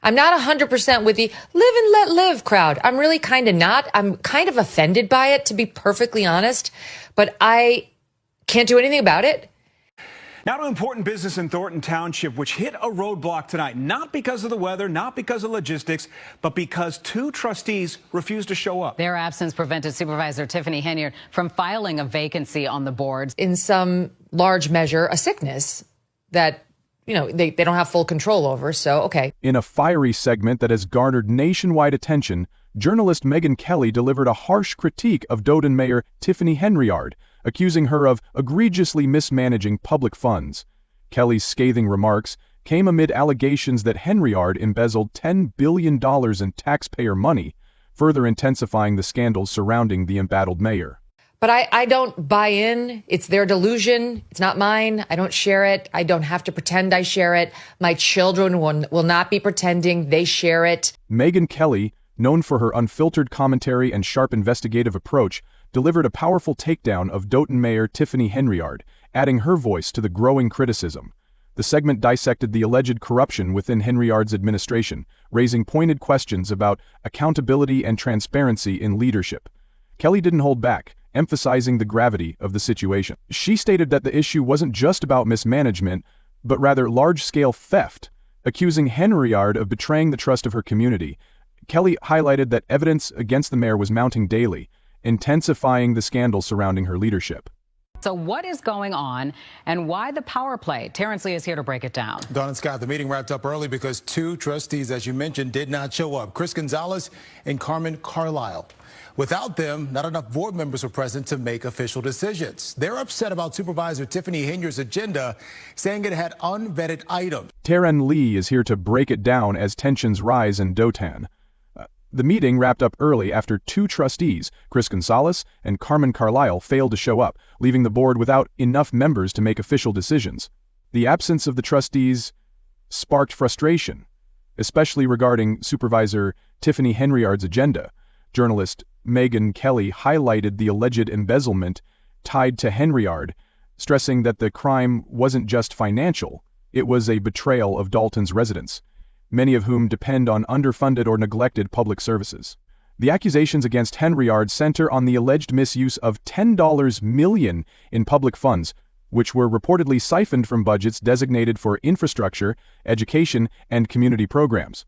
I'm not 100% with the live and let live crowd. I'm really kind of not. I'm kind of offended by it, to be perfectly honest, but I can't do anything about it. Now to important business in Thornton Township, which hit a roadblock tonight, not because of the weather, not because of logistics, but because two trustees refused to show up. Their absence prevented Supervisor Tiffany Henyard from filing a vacancy on the board. In some large measure, a sickness that, they don't have full control over, so okay. In a fiery segment that has garnered nationwide attention, journalist Megyn Kelly delivered a harsh critique of Doughton Mayor Tiffany Henyard, accusing her of egregiously mismanaging public funds. Kelly's scathing remarks came amid allegations that Henyard embezzled $10 billion in taxpayer money, further intensifying the scandals surrounding the embattled mayor. But I don't buy in. It's their delusion. It's not mine. I don't share it. I don't have to pretend I share it. My children will not be pretending they share it. Megyn Kelly, known for her unfiltered commentary and sharp investigative approach, delivered a powerful takedown of Doughton Mayor Tiffany Henyard, adding her voice to the growing criticism. The segment dissected the alleged corruption within Henyard's administration, raising pointed questions about accountability and transparency in leadership. Kelly didn't hold back, emphasizing the gravity of the situation. She stated that the issue wasn't just about mismanagement, but rather large-scale theft, accusing Henyard of betraying the trust of her community. Kelly highlighted that evidence against the mayor was mounting daily, intensifying the scandal surrounding her leadership. So what is going on and why the power play? Terrence Lee is here to break it down. Dawn and Scott, the meeting wrapped up early because two trustees, as you mentioned, did not show up. Chris Gonzalez and Carmen Carlisle. Without them, not enough board members were present to make official decisions. They're upset about Supervisor Tiffany Henyard's agenda, saying it had unvetted items. Terrence Lee is here to break it down as tensions rise in Doughton. The meeting wrapped up early after two trustees, Chris Gonzalez and Carmen Carlisle, failed to show up, leaving the board without enough members to make official decisions. The absence of the trustees sparked frustration, especially regarding Supervisor Tiffany Henyard's agenda. Journalist Megyn Kelly highlighted the alleged embezzlement tied to Henyard, stressing that the crime wasn't just financial, it was a betrayal of Dalton's residents, many of whom depend on underfunded or neglected public services. The accusations against Henyard center on the alleged misuse of $10 million in public funds, which were reportedly siphoned from budgets designated for infrastructure, education, and community programs.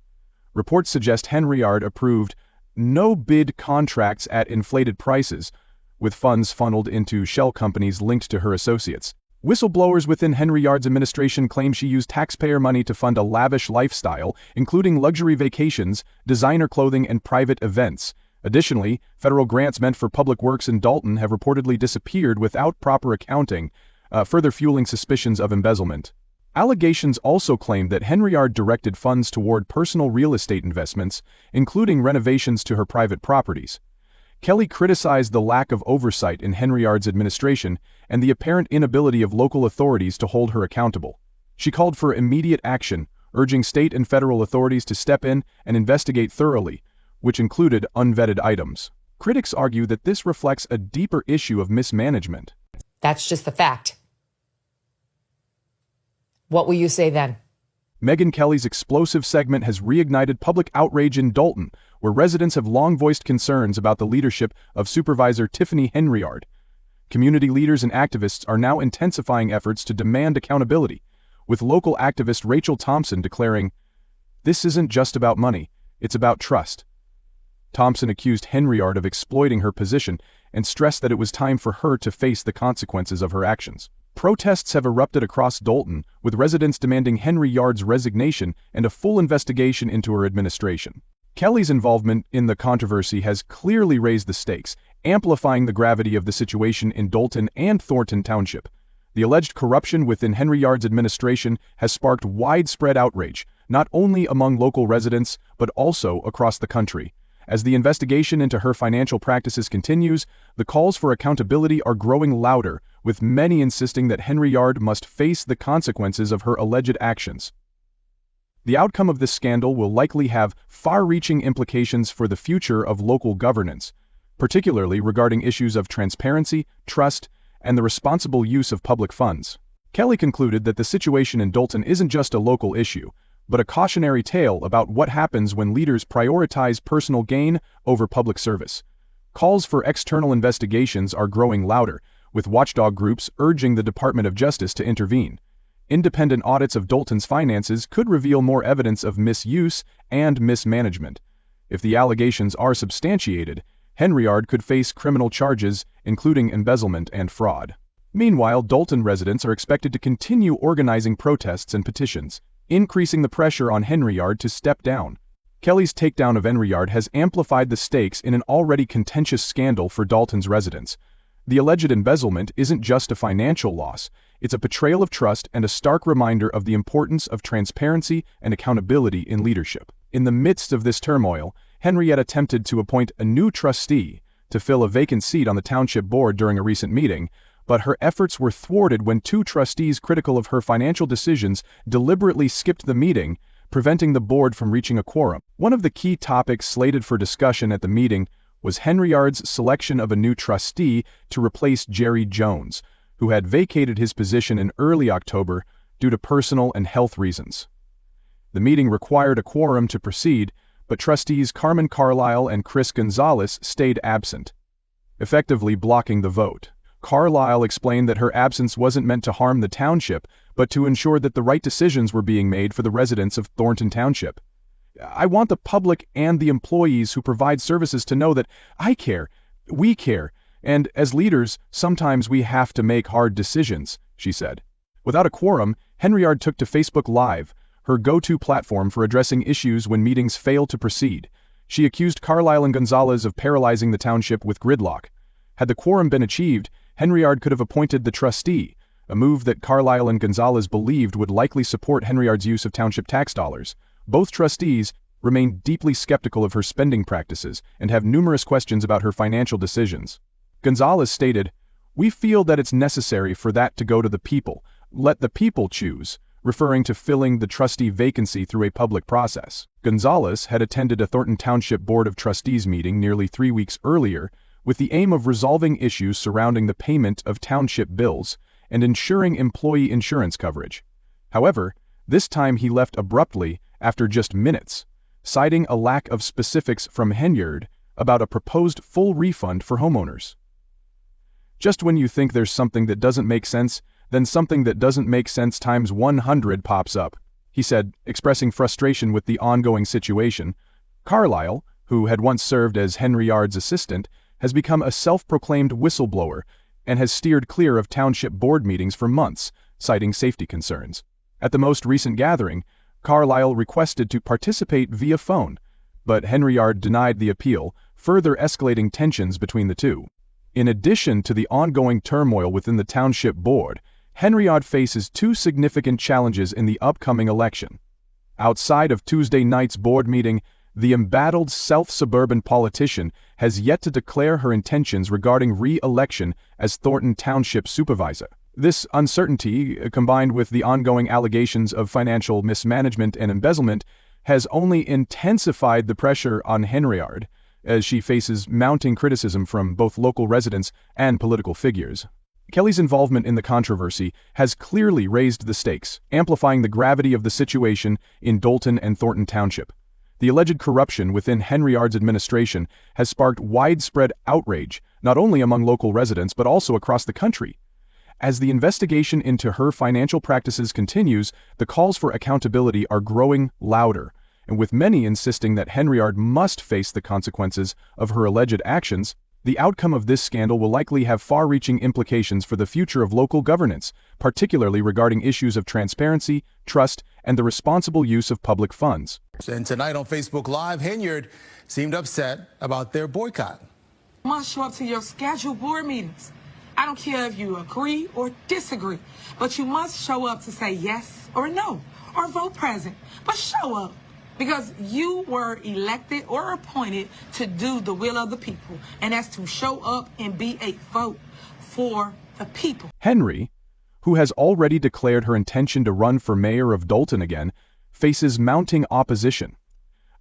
Reports suggest Henyard approved no-bid contracts at inflated prices, with funds funneled into shell companies linked to her associates. Whistleblowers within Henyard's administration claim she used taxpayer money to fund a lavish lifestyle, including luxury vacations, designer clothing, and private events. Additionally, federal grants meant for public works in Dalton have reportedly disappeared without proper accounting, further fueling suspicions of embezzlement. Allegations also claim that Henyard directed funds toward personal real estate investments, including renovations to her private properties. Kelly criticized the lack of oversight in Henyard's administration and the apparent inability of local authorities to hold her accountable. She called for immediate action, urging state and federal authorities to step in and investigate thoroughly, which included unvetted items. Critics argue that this reflects a deeper issue of mismanagement. That's just the fact. What will you say then? Megyn Kelly's explosive segment has reignited public outrage in Dalton, where residents have long voiced concerns about the leadership of Supervisor Tiffany Henyard. Community leaders and activists are now intensifying efforts to demand accountability, with local activist Rachel Thompson declaring, "This isn't just about money, it's about trust." Thompson accused Henyard of exploiting her position and stressed that it was time for her to face the consequences of her actions. Protests have erupted across Dalton, with residents demanding Henyard's resignation and a full investigation into her administration. Kelly's involvement in the controversy has clearly raised the stakes, amplifying the gravity of the situation in Dalton and Thornton Township. The alleged corruption within Henyard's administration has sparked widespread outrage, not only among local residents, but also across the country. As the investigation into her financial practices continues, the calls for accountability are growing louder, with many insisting that Henyard must face the consequences of her alleged actions. The outcome of this scandal will likely have far-reaching implications for the future of local governance, particularly regarding issues of transparency, trust, and the responsible use of public funds. Kelly concluded that the situation in Dalton isn't just a local issue, but a cautionary tale about what happens when leaders prioritize personal gain over public service. Calls for external investigations are growing louder, with watchdog groups urging the Department of Justice to intervene. Independent audits of Dalton's finances could reveal more evidence of misuse and mismanagement. If the allegations are substantiated, Henyard could face criminal charges, including embezzlement and fraud. Meanwhile, Dalton residents are expected to continue organizing protests and petitions, increasing the pressure on Henyard to step down. Kelly's takedown of Henyard has amplified the stakes in an already contentious scandal for Dalton's residents. The alleged embezzlement isn't just a financial loss, it's a betrayal of trust and a stark reminder of the importance of transparency and accountability in leadership. In the midst of this turmoil, Henyard attempted to appoint a new trustee to fill a vacant seat on the township board during a recent meeting, but her efforts were thwarted when two trustees critical of her financial decisions deliberately skipped the meeting, preventing the board from reaching a quorum. One of the key topics slated for discussion at the meeting was Henyard's selection of a new trustee to replace Jerry Jones, who had vacated his position in early October due to personal and health reasons. The meeting required a quorum to proceed, but trustees Carmen Carlisle and Chris Gonzalez stayed absent, effectively blocking the vote. Carlisle explained that her absence wasn't meant to harm the township, but to ensure that the right decisions were being made for the residents of Thornton Township. "I want the public and the employees who provide services to know that I care, we care, and as leaders, sometimes we have to make hard decisions," she said. Without a quorum, Henyard took to Facebook Live, her go-to platform for addressing issues when meetings failed to proceed. She accused Carlisle and Gonzalez of paralyzing the township with gridlock. Had the quorum been achieved, Henyard could have appointed the trustee, a move that Carlisle and Gonzalez believed would likely support Henyard's use of township tax dollars. Both trustees remain deeply skeptical of her spending practices and have numerous questions about her financial decisions. Gonzalez stated, "We feel that it's necessary for that to go to the people. Let the people choose," referring to filling the trustee vacancy through a public process. Gonzalez had attended a Thornton Township Board of Trustees meeting nearly 3 weeks earlier with the aim of resolving issues surrounding the payment of township bills and ensuring employee insurance coverage. However, this time he left abruptly after just minutes, citing a lack of specifics from Henyard about a proposed full refund for homeowners. "Just when you think there's something that doesn't make sense, then something that doesn't make sense times 100 pops up," he said, expressing frustration with the ongoing situation. Carlisle, who had once served as Henyard's assistant, has become a self-proclaimed whistleblower and has steered clear of township board meetings for months, citing safety concerns. At the most recent gathering, Carlisle requested to participate via phone, but Henyard denied the appeal, further escalating tensions between the two. In addition to the ongoing turmoil within the township board, Henyard faces two significant challenges in the upcoming election. Outside of Tuesday night's board meeting, the embattled South suburban politician has yet to declare her intentions regarding re-election as Thornton Township Supervisor. This uncertainty, combined with the ongoing allegations of financial mismanagement and embezzlement, has only intensified the pressure on Henyard, as she faces mounting criticism from both local residents and political figures. Kelly's involvement in the controversy has clearly raised the stakes, amplifying the gravity of the situation in Dalton and Thornton Township. The alleged corruption within Henyard's administration has sparked widespread outrage, not only among local residents but also across the country. As the investigation into her financial practices continues, the calls for accountability are growing louder, and with many insisting that Henyard must face the consequences of her alleged actions, the outcome of this scandal will likely have far-reaching implications for the future of local governance, particularly regarding issues of transparency, trust, and the responsible use of public funds. And tonight on Facebook Live, Henyard seemed upset about their boycott. You must show up to your scheduled board meetings. I don't care if you agree or disagree, but you must show up to say yes or no, or vote present, but show up. Because you were elected or appointed to do the will of the people, and that's to show up and be a vote for the people. Henry, who has already declared her intention to run for mayor of Dalton again, faces mounting opposition.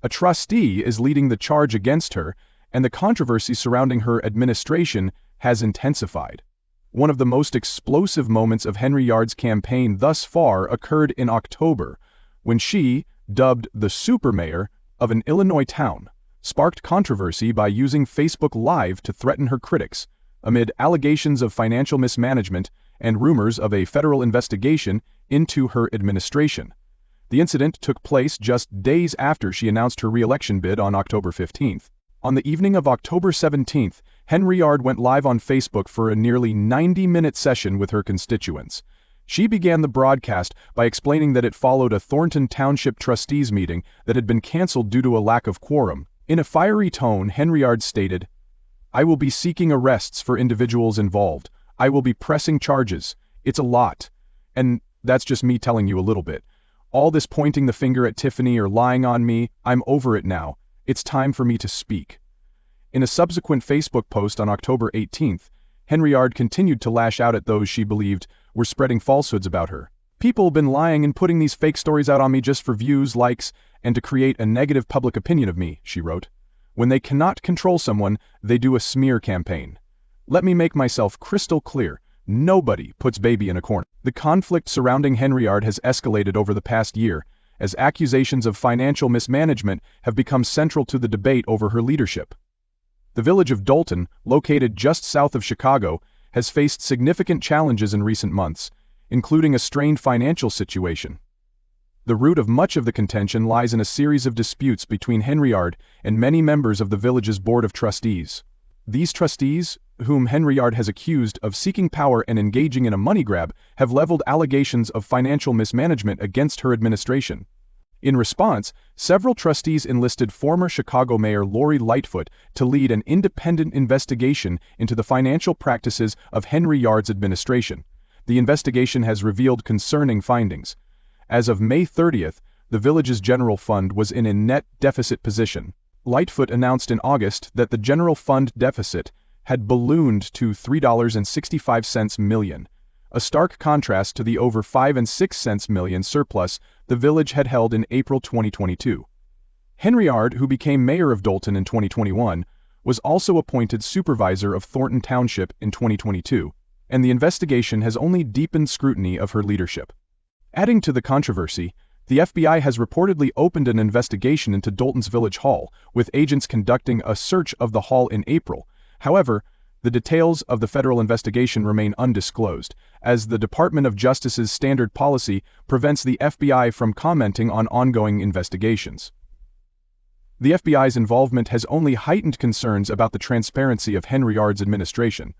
A trustee is leading the charge against her, and the controversy surrounding her administration has intensified. One of the most explosive moments of Henyard's campaign thus far occurred in October, when she, dubbed the supermayor of an Illinois town, sparked controversy by using Facebook Live to threaten her critics, amid allegations of financial mismanagement and rumors of a federal investigation into her administration. The incident took place just days after she announced her re-election bid on October 15th. On the evening of October 17th, Henyard went live on Facebook for a nearly 90-minute session with her constituents. She began the broadcast by explaining that it followed a Thornton Township trustees meeting that had been canceled due to a lack of quorum. In a fiery tone, Henyard stated, "I will be seeking arrests for individuals involved. I will be pressing charges. It's a lot. And that's just me telling you a little bit. All this pointing the finger at Tiffany or lying on me, I'm over it now. It's time for me to speak." In a subsequent Facebook post on October 18th, Henyard continued to lash out at those she believed were spreading falsehoods about her. "People have been lying and putting these fake stories out on me just for views, likes, and to create a negative public opinion of me," she wrote. "When they cannot control someone, they do a smear campaign. Let me make myself crystal clear. Nobody puts baby in a corner." The conflict surrounding Henyard has escalated over the past year, as accusations of financial mismanagement have become central to the debate over her leadership. The village of Dalton, located just south of Chicago, has faced significant challenges in recent months, including a strained financial situation. The root of much of the contention lies in a series of disputes between Henyard and many members of the village's board of trustees. These trustees, whom Henyard has accused of seeking power and engaging in a money grab, have leveled allegations of financial mismanagement against her administration. In response, several trustees enlisted former Chicago Mayor Lori Lightfoot to lead an independent investigation into the financial practices of Henyard's administration. The investigation has revealed concerning findings. As of May 30th, the village's general fund was in a net deficit position. Lightfoot announced in August that the general fund deficit had ballooned to $3.65 million, a stark contrast to the over 5 and 6 cents million surplus the village had held in April 2022. Henyard, who became mayor of Dalton in 2021, was also appointed supervisor of Thornton Township in 2022, and the investigation has only deepened scrutiny of her leadership. Adding to the controversy, the FBI has reportedly opened an investigation into Dalton's Village Hall, with agents conducting a search of the hall in April. However, the details of the federal investigation remain undisclosed, as the Department of Justice's standard policy prevents the FBI from commenting on ongoing investigations. The FBI's involvement has only heightened concerns about the transparency of Henyard's administration.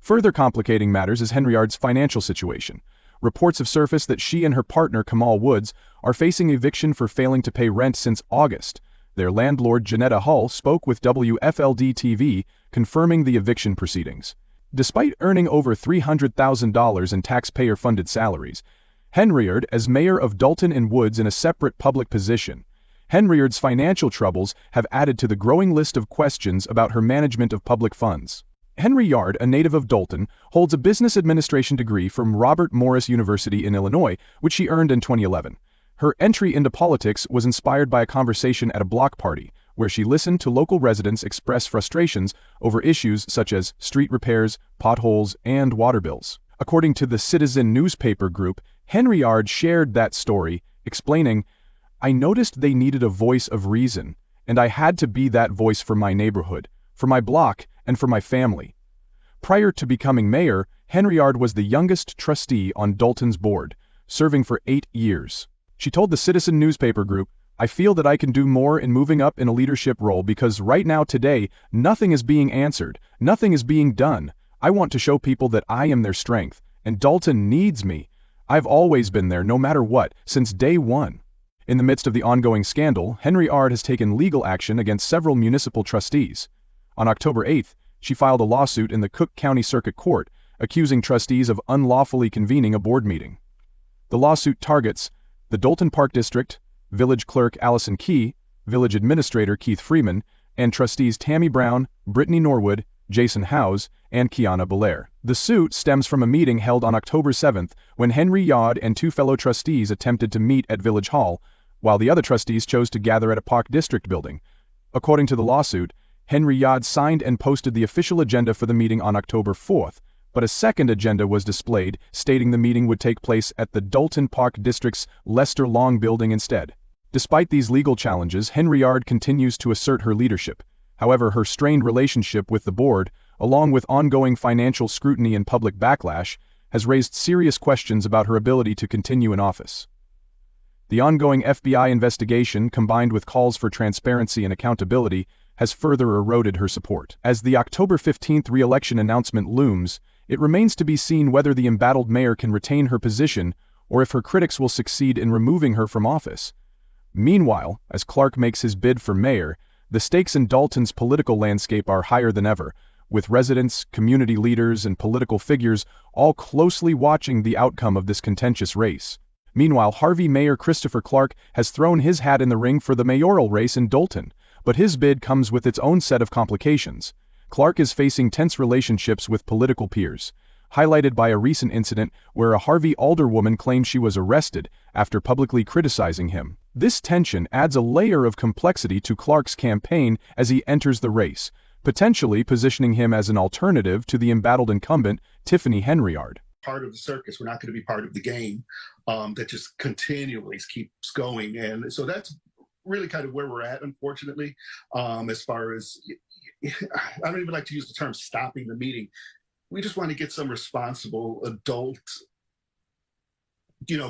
Further complicating matters is Henyard's financial situation. Reports have surfaced that she and her partner, Kamal Woods, are facing eviction for failing to pay rent since August. Their landlord, Janetta Hull, spoke with WFLD-TV, confirming the eviction proceedings. Despite earning over $300,000 in taxpayer-funded salaries, Henyard, as mayor of Dalton and Woods in a separate public position, Henyard's financial troubles have added to the growing list of questions about her management of public funds. Henyard, a native of Dalton, holds a business administration degree from Robert Morris University in Illinois, which she earned in 2011. Her entry into politics was inspired by a conversation at a block party, where she listened to local residents express frustrations over issues such as street repairs, potholes, and water bills. According to the Citizen newspaper group, Henyard shared that story, explaining, "I noticed they needed a voice of reason, and I had to be that voice for my neighborhood, for my block, and for my family." Prior to becoming mayor, Henyard was the youngest trustee on Dalton's board, serving for 8 years. She told the Citizen newspaper group, "I feel that I can do more in moving up in a leadership role because right now today, nothing is being answered, nothing is being done. I want to show people that I am their strength, and Dalton needs me. I've always been there no matter what, since day one." In the midst of the ongoing scandal, Henyard has taken legal action against several municipal trustees. On October 8th, she filed a lawsuit in the Cook County Circuit Court, accusing trustees of unlawfully convening a board meeting. The lawsuit targets the Dalton Park District, Village Clerk Allison Key, Village Administrator Keith Freeman, and trustees Tammy Brown, Brittany Norwood, Jason Howes, and Kiana Belair. The suit stems from a meeting held on October 7th when Henyard and 2 fellow trustees attempted to meet at Village Hall, while the other trustees chose to gather at a Park District building. According to the lawsuit, Henyard signed and posted the official agenda for the meeting on October 4th, but a second agenda was displayed, stating the meeting would take place at the Dalton Park District's Lester Long building instead. Despite these legal challenges, Henyard continues to assert her leadership. However, her strained relationship with the board, along with ongoing financial scrutiny and public backlash, has raised serious questions about her ability to continue in office. The ongoing FBI investigation, combined with calls for transparency and accountability, has further eroded her support. As the October 15th re-election announcement looms, it remains to be seen whether the embattled mayor can retain her position or if her critics will succeed in removing her from office. Meanwhile, as Clark makes his bid for mayor, the stakes in Dalton's political landscape are higher than ever, with residents, community leaders, and political figures all closely watching the outcome of this contentious race. Meanwhile, Harvey Mayor Christopher Clark has thrown his hat in the ring for the mayoral race in Dalton, but his bid comes with its own set of complications. Clark is facing tense relationships with political peers, highlighted by a recent incident where a Harvey alderwoman claimed she was arrested after publicly criticizing him. This tension adds a layer of complexity to Clark's campaign as he enters the race, potentially positioning him as an alternative to the embattled incumbent, Tiffany Henyard. Part of the circus. We're not going to be part of the game that just continually keeps going. And so that's really kind of where we're at, unfortunately, as far as, I don't even like to use the term stopping the meeting. We just want to get some responsible adult,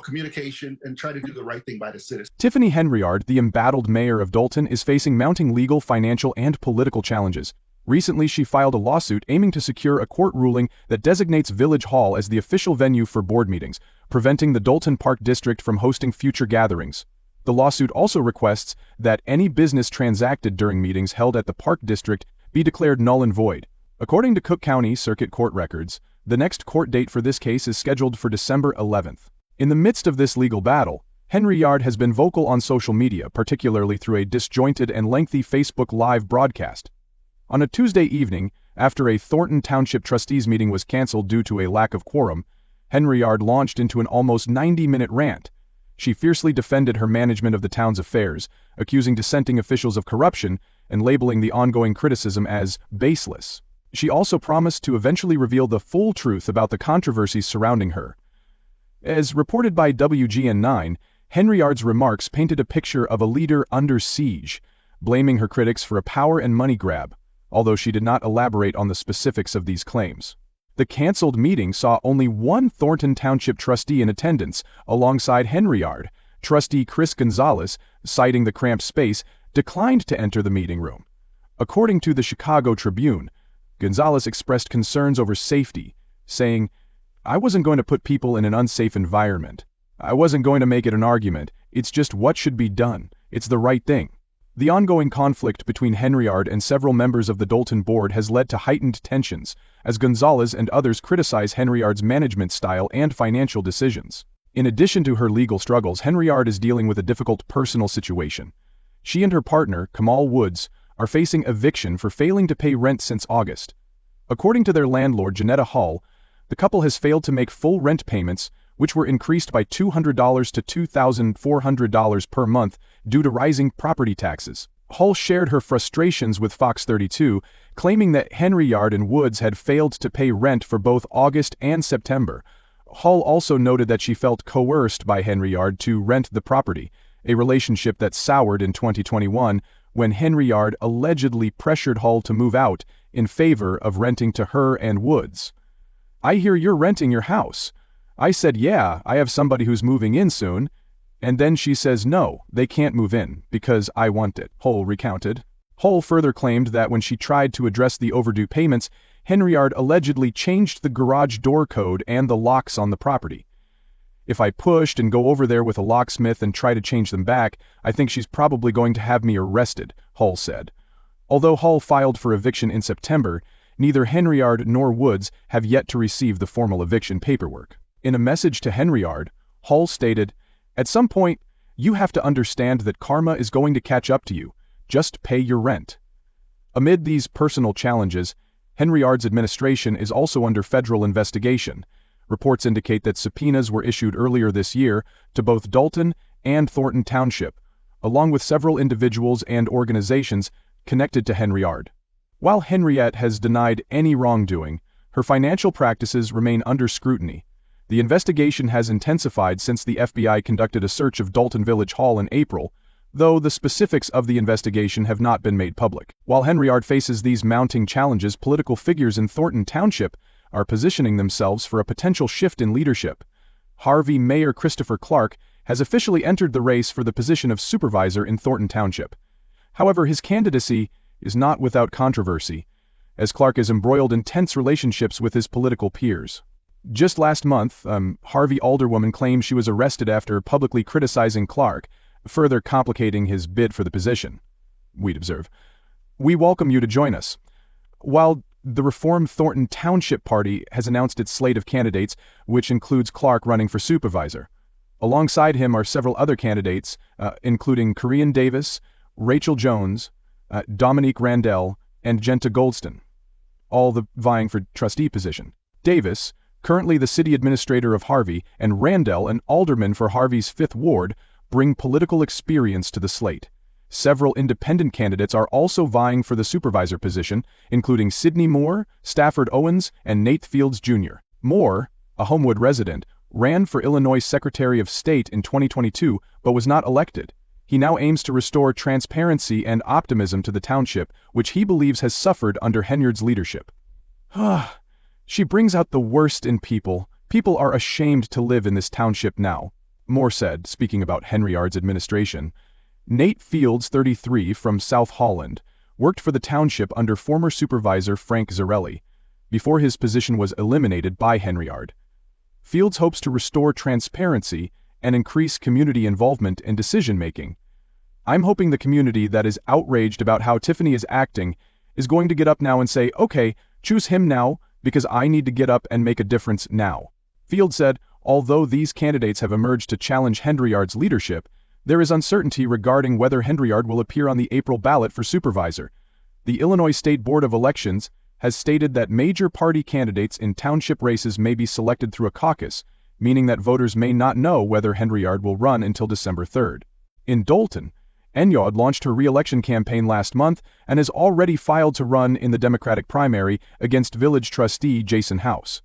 communication and try to do the right thing by the citizens. Tiffany Henyard, the embattled mayor of Dalton, is facing mounting legal, financial, and political challenges. Recently, she filed a lawsuit aiming to secure a court ruling that designates Village Hall as the official venue for board meetings, preventing the Dalton Park District from hosting future gatherings. The lawsuit also requests that any business transacted during meetings held at the Park District be declared null and void. According to Cook County Circuit Court records, the next court date for this case is scheduled for December 11th. In the midst of this legal battle, Henyard has been vocal on social media, particularly through a disjointed and lengthy Facebook Live broadcast. On a Tuesday evening, after a Thornton Township Trustees meeting was canceled due to a lack of quorum, Henyard launched into an almost 90-minute rant. She fiercely defended her management of the town's affairs, accusing dissenting officials of corruption and labeling the ongoing criticism as baseless. She also promised to eventually reveal the full truth about the controversies surrounding her. As reported by WGN9, Henyard's remarks painted a picture of a leader under siege, blaming her critics for a power and money grab, although she did not elaborate on the specifics of these claims. The canceled meeting saw only one Thornton Township trustee in attendance, alongside Henyard. Trustee Chris Gonzalez, citing the cramped space, declined to enter the meeting room. According to the Chicago Tribune, Gonzalez expressed concerns over safety, saying, "I wasn't going to put people in an unsafe environment. I wasn't going to make it an argument. It's just what should be done. It's the right thing." The ongoing conflict between Henyard and several members of the Dalton board has led to heightened tensions, as Gonzalez and others criticize Henyard's management style and financial decisions. In addition to her legal struggles, Henyard is dealing with a difficult personal situation. She and her partner, Kamal Woods, are facing eviction for failing to pay rent since August. According to their landlord, Janetta Hall, the couple has failed to make full rent payments, which were increased by $200 to $2,400 per month due to rising property taxes. Hull shared her frustrations with Fox 32, claiming that Henyard and Woods had failed to pay rent for both August and September. Hull also noted that she felt coerced by Henyard to rent the property, a relationship that soured in 2021 when Henyard allegedly pressured Hull to move out in favor of renting to her and Woods. "I hear you're renting your house." I said, "Yeah, I have somebody who's moving in soon." And then she says, "No, they can't move in because I want it," Hull recounted. Hull further claimed that when she tried to address the overdue payments, Henyard allegedly changed the garage door code and the locks on the property. "If I pushed and go over there with a locksmith and try to change them back, I think she's probably going to have me arrested," Hull said. Although Hull filed for eviction in September, neither Henyard nor Woods have yet to receive the formal eviction paperwork. In a message to Henyard, Hull stated, "At some point, you have to understand that karma is going to catch up to you. Just pay your rent." Amid these personal challenges, Henyard's administration is also under federal investigation. Reports indicate that subpoenas were issued earlier this year to both Dalton and Thornton Township, along with several individuals and organizations connected to Henyard. While Henriette has denied any wrongdoing, her financial practices remain under scrutiny. The investigation has intensified since the FBI conducted a search of Dalton Village Hall in April, though the specifics of the investigation have not been made public. While Henyard faces these mounting challenges, political figures in Thornton Township are positioning themselves for a potential shift in leadership. Harvey Mayor Christopher Clark has officially entered the race for the position of supervisor in Thornton Township. However, his candidacy is not without controversy, as Clark is embroiled in tense relationships with his political peers. Just last month, Harvey alderwoman claimed she was arrested after publicly criticizing Clark, further complicating his bid for the position. We'd observe. We welcome you to join us. While the reformed Thornton Township Party has announced its slate of candidates, which includes Clark running for supervisor. Alongside him are several other candidates, including Korean Davis, Rachel Jones, Dominique Randell, and Genta Goldston, all vying for trustee position. Davis, currently the city administrator of Harvey, and Randell, an alderman for Harvey's 5th Ward, bring political experience to the slate. Several independent candidates are also vying for the supervisor position, including Sidney Moore, Stafford Owens, and Nate Fields Jr. Moore, a Homewood resident, ran for Illinois Secretary of State in 2022 but was not elected. He now aims to restore transparency and optimism to the township, which he believes has suffered under Henyard's leadership. She brings out the worst in people. People are ashamed to live in this township now, Moore said, speaking about Henyard's administration. Nate Fields, 33, from South Holland, worked for the township under former supervisor Frank Zarelli, before his position was eliminated by Henyard. Fields hopes to restore transparency and increase community involvement in decision-making. I'm hoping the community that is outraged about how Tiffany is acting is going to get up now and say, okay, choose him now, because I need to get up and make a difference now. Fields said, although these candidates have emerged to challenge Henyard's leadership, there is uncertainty regarding whether Henyard will appear on the April ballot for supervisor. The Illinois State Board of Elections has stated that major party candidates in township races may be selected through a caucus, meaning that voters may not know whether Henyard will run until December 3rd. In Dalton, Henyard launched her re-election campaign last month and has already filed to run in the Democratic primary against village trustee Jason House.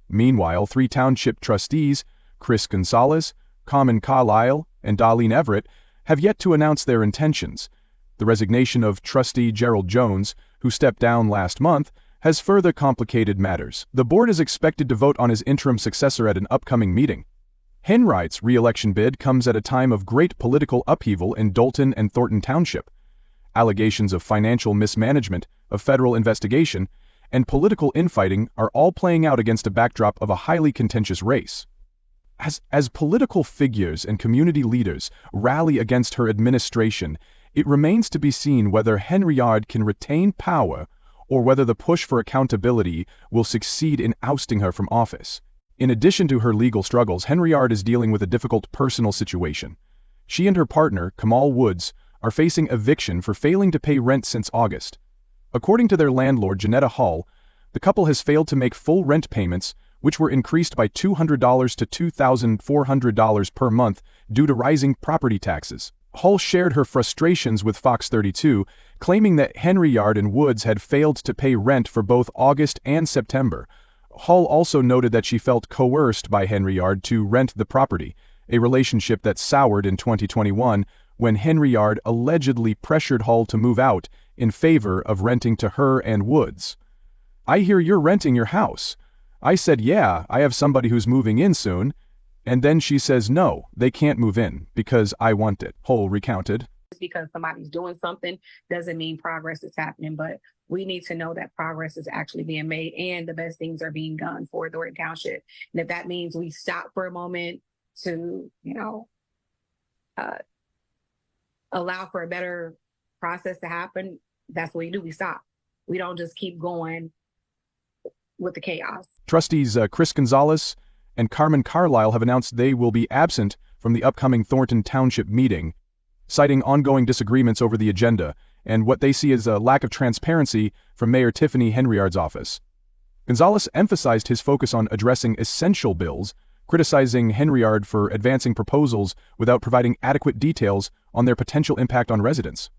Meanwhile, 3 township trustees, Chris Gonzalez, Carmen Carlisle, and Darlene Everett, have yet to announce their intentions. The resignation of trustee Gerald Jones, who stepped down last month, has further complicated matters. The board is expected to vote on his interim successor at an upcoming meeting. Henyard's re-election bid comes at a time of great political upheaval in Dalton and Thornton Township. Allegations of financial mismanagement, a federal investigation, and political infighting are all playing out against a backdrop of a highly contentious race. As political figures and community leaders rally against her administration, it remains to be seen whether Henyard can retain power or whether the push for accountability will succeed in ousting her from office. In addition to her legal struggles, Henyard is dealing with a difficult personal situation. She and her partner, Kamal Woods, are facing eviction for failing to pay rent since August. According to their landlord, Janetta Hall, the couple has failed to make full rent payments, which were increased by $200 to $2,400 per month due to rising property taxes. Hall shared her frustrations with Fox 32, claiming that Henyard and Woods had failed to pay rent for both August and September. Hall also noted that she felt coerced by Henyard to rent the property, a relationship that soured in 2021 when Henyard allegedly pressured Hall to move out in favor of renting to her and Woods. "I hear you're renting your house." I said, "Yeah, I have somebody who's moving in soon." And then she says, "No, they can't move in because I want it," Hall recounted. Just because somebody's doing something doesn't mean progress is happening, but we need to know that progress is actually being made and the best things are being done for Thornton Township. And if that means we stop for a moment to, allow for a better process to happen, that's what we do. We stop. We don't just keep going with the chaos. Trustees Chris Gonzalez and Carmen Carlisle have announced they will be absent from the upcoming Thornton Township meeting, citing ongoing disagreements over the agenda and what they see as a lack of transparency from Mayor Tiffany Henyard's office. Gonzalez emphasized his focus on addressing essential bills, criticizing Henyard for advancing proposals without providing adequate details on their potential impact on residents.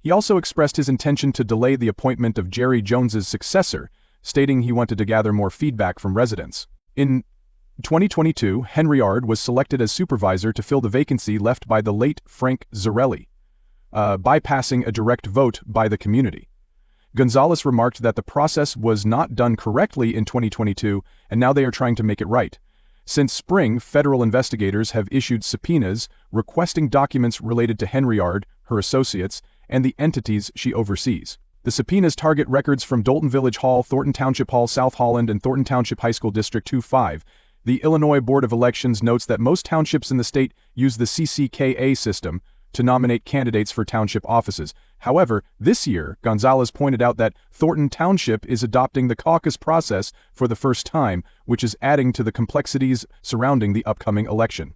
He also expressed his intention to delay the appointment of Jerry Jones's successor, stating he wanted to gather more feedback from residents. In 2022, Henyard was selected as supervisor to fill the vacancy left by the late Frank Zarelli, bypassing a direct vote by the community. Gonzalez remarked that the process was not done correctly in 2022, and now they are trying to make it right. Since spring, federal investigators have issued subpoenas requesting documents related to Henyard, her associates, and the entities she oversees. The subpoenas target records from Dolton Village Hall, Thornton Township Hall, South Holland, and Thornton Township High School District 2-5. The Illinois Board of Elections notes that most townships in the state use the CCKA system to nominate candidates for township offices. However, this year, Gonzalez pointed out that Thornton Township is adopting the caucus process for the first time, which is adding to the complexities surrounding the upcoming election.